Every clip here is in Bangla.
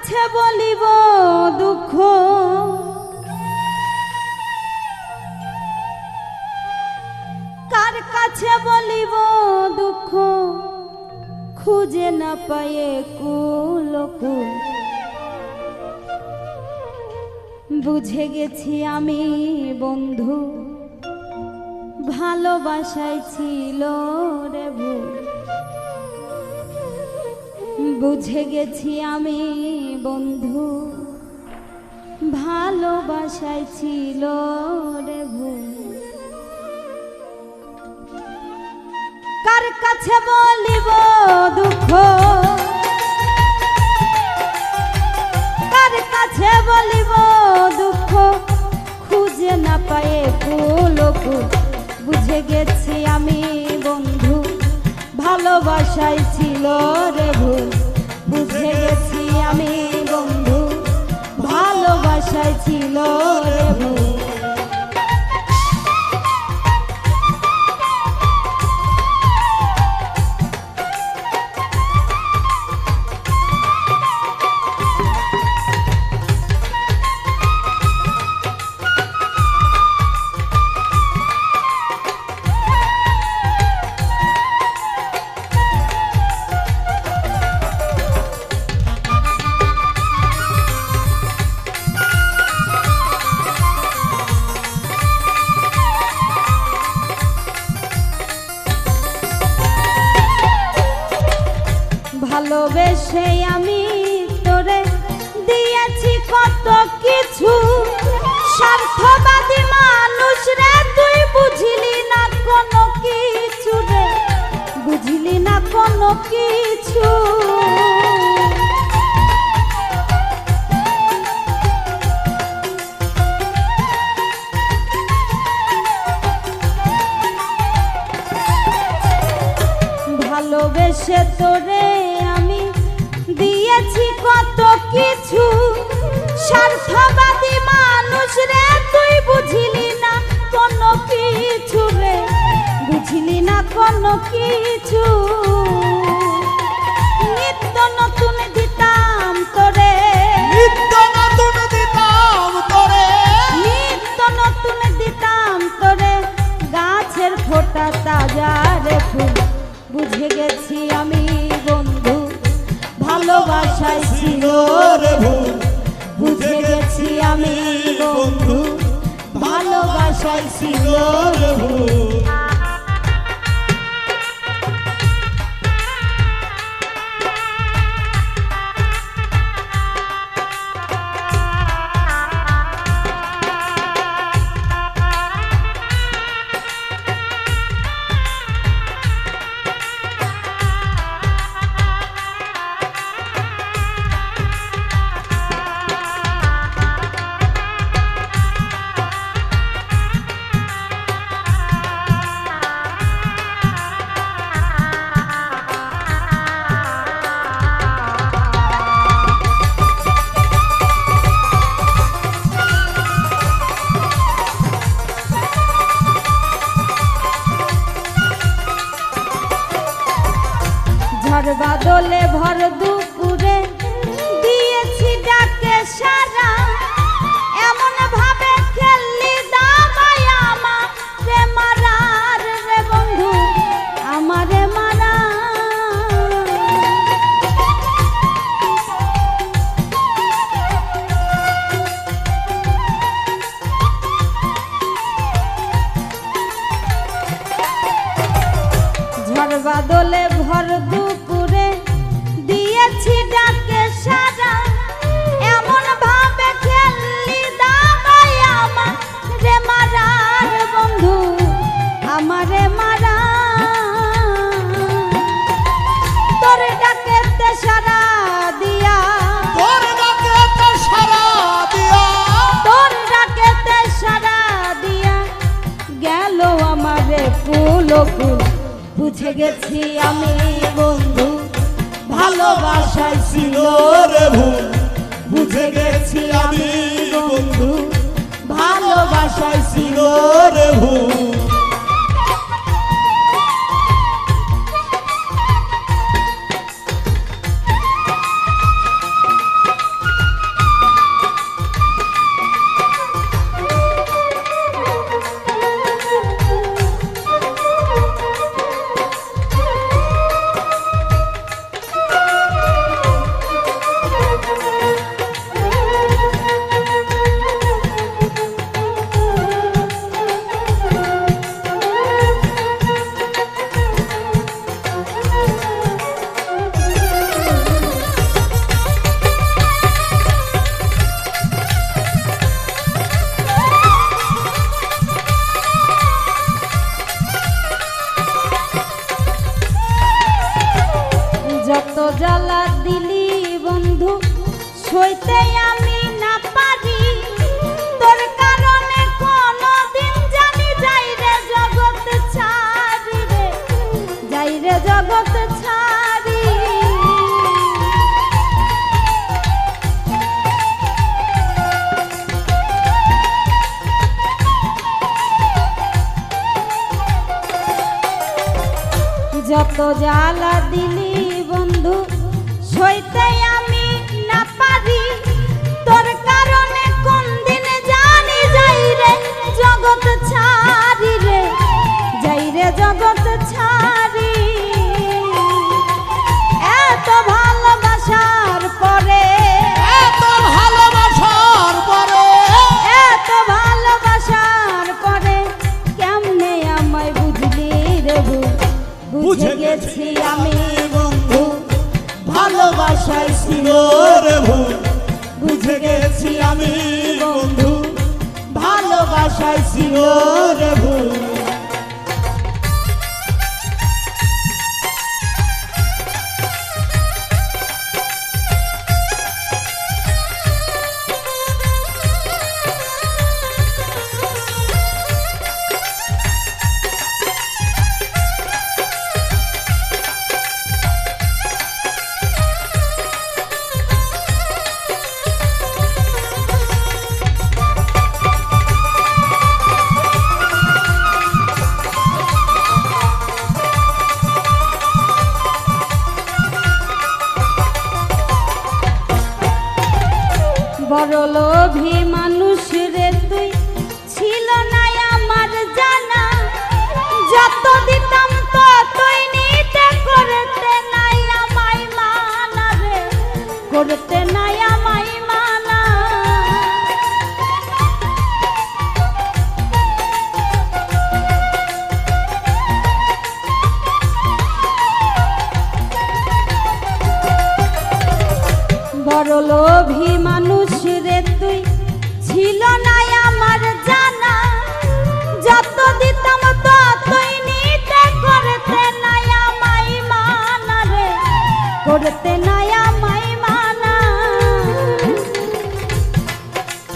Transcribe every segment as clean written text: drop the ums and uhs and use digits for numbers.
কাছে বলিব দুঃখ, কার কাছে বলিব দুঃখ, খুঁজে না পায়ে কুলকুল। বুঝে গেছি আমি বন্ধু, ভালোবাসায় ছিল রে ভুল। বুঝে গেছি আমি বন্ধু, ভালোবাসায় ছিল রে ভুল। কার কাছে বলিব দুঃখ, কার কাছে বলিব দুঃখ, খুঁজে না পায়ে কুলকুল। বুঝে গেছি আমি বন্ধু, ভালোবাসায় ছিল রে ভুল। বুঝে গেছি আমি বন্ধু, ভালোবাসায় ছিল রে ভুল। ভালোবেসে আমি তোরে দিয়েছি কত কিছু, স্বার্থবাদী মানুষ রে তুই বুঝলি না কোনো কিছু রে, বুঝলি না কোনো কিছু। ভালোবেসে তোরে আমি দিয়েছি কত কিছু, স্বার্থবাদী মানুষ রে তুই বুঝলি না কোনো কিছু রে, বুঝলি না কোনো কিছু। নিত্য নতুন দিতাম তোরে, নিত্য নতুন দিতাম তোরে, নিত্য নতুন দিতাম তোরে, গাছের ফোটা তাজা রে ফুল। বুঝে গেছি আমি বন্ধু, ভালোবাসায় ছিল রে ভুল। বুঝে গেছি আমি বন্ধু, ভালোবাসায় ছিল রে ভুল। ঝড় বাদলে ভর দুপুরে দিয়েছি ডাকে সারা, এমন ভাবে খেললি দামাই আমারে মারার রে বন্ধু, আমারে মারা। ঝড় বাদলে ভর দুপুরে দিয়েছি ডাকে সারা, এমন ভাবে খেললি দামাই আমারে মারার বন্ধু, আমারে মারা। তোর ডাকেতে সারা দিয়া, তোর ডাকেতে সারা দিয়া, তোর ডাকেতে সারা দিয়া, গেল আমারে কুলকুল। বুঝে গেছি আমি বন্ধু, ভালোবাসায় ছিল রে ভুল। বুঝে গেছি আমি বন্ধু, ভালোবাসায় ছিল রে ভুল। জগৎ ছাড়ি। যত জ্বালা দিলি বন্ধু সইতে আমি না পারি, তোর কারণে কোন দিন জানি যাই রে জগৎ ছাড়ি রে, যাই রে জগৎ ছাড়ি। এত ভালোবাসার পরে, এত ভালোবাসার পরে, এত ভালোবাসার পরে কেমনে আমায় বুঝলি রে ভুল, বুঝে গেছি আমি বন্ধু ভালোবাসায় ছিল রে ভুল, বুঝে গেছি আমি বন্ধু ভালোবাসায় ছিল রে ভুল। বড় লোভী মানুষ রে তুই, ছিল না আমার জানা, যত দিতাম ততই নিতে, করতে নাই আমায় মানা রে, করতে নাই আমায় মানা। বড় লোভী মানুষ রে তুই, ছিল না আমার জানা, যত দিতাম ততই নিতে, করতে নাই আমায় মানা রে, করতে নাই আমায় মানা।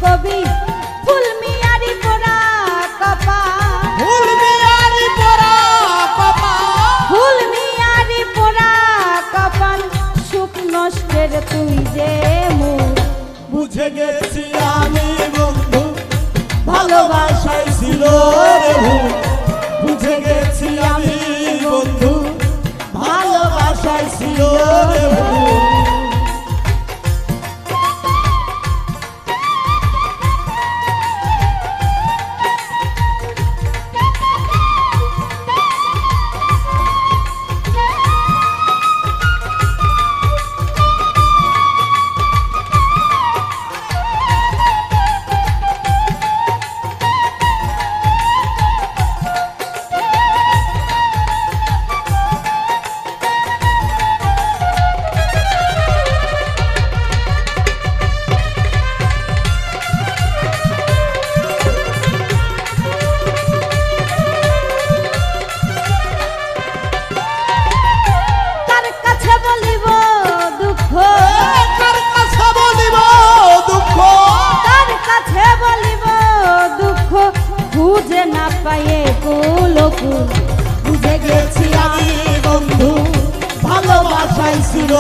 কবি ফুল মিয়ারি পোড়া কপাল, ফুল মিয়ারি পরা কপাল, ফুল মিয়ারি পোড়া কপাল, সুখ নষ্টের তুই যে মুখ, বুঝে গেছি আমি বন্ধু ভালোবাসায় ছিল রে ভুল, বুঝে গেছি আমি বন্ধু ভালোবাসায় ছিল রে ভুল। কার কাছে বলিব দুঃখ, কার কাছে বলিব দুঃখ, কার কাছে বলিব দুঃখ, বুঝে না পায়ে কুলকুল, বুঝে গেছি আমি আমি বন্ধু ভালোবাসায় ছিল